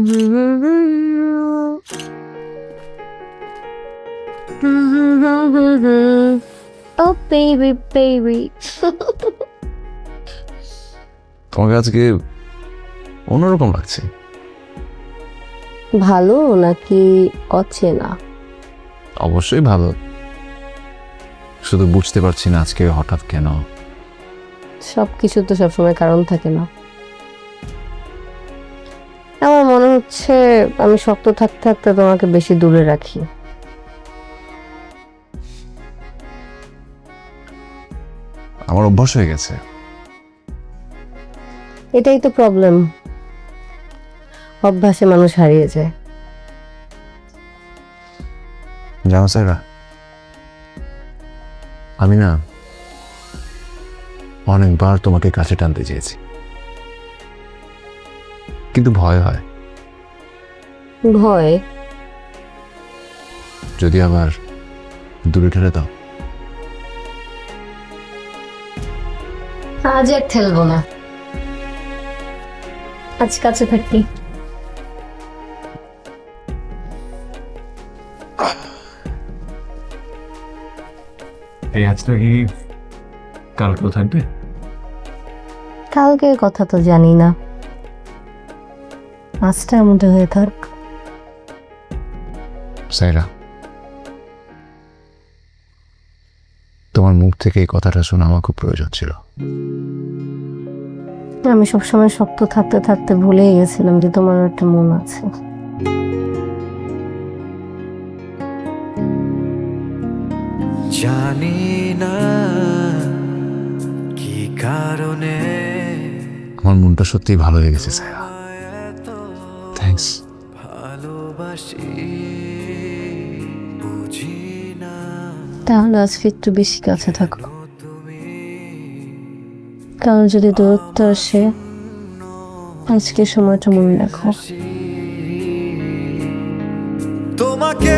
Oh baby baby. তোমাকে আজকে অন্যরকম লাগছে। ভালো নাকি অচেনা? অবশ্যই ভালো, শুধু বুঝতে পারছি না আজকে হঠাৎ কেন। সবকিছু তো সবসময় কারণ থাকে না। আমার মনে হচ্ছে আমি শক্ত থাকতে থাকতে তোমাকে বেশি দূরে রাখি। আমার অভ্যাস হয়ে গেছে। এটাই তো প্রবলেম, অভ্যাসে মানুষ হারিয়ে যায়। জানো সাইরা, আমি না অনেকবার তোমাকে কাছে টানতে চেয়েছি, কিন্তু ভয় হয়। ভয়? যদি আবার দূরে ঠেলে দাও। আজ আর ঠেলবো না, আজ কাছে থাকি। এই আজটা কি কালকেও থাকবে? কালকের কথা তো জানি না, আজটার মধ্যে হয়ে থাক। সাইরা, তোমার মুখ থেকে এই কথাটা শোনা আমার খুব প্রয়োজন ছিল। আমি সবসময় শক্ত থাকতে থাকতে ভুলেই গেছিলাম যে তোমার একটা মন আছে। জানি না কি কারণে আমার মনটা সত্যিই ভালো হয়ে গেছে সাইরা, থ্যাঙ্কস। ভালোবাসি বুঝি না তাহলে আজকে একটু বেশি কাছে থাকো, তুমি কারণ যদি দূরত্ব আসে আজকে সময়টা মনে রাখো। তোমাকে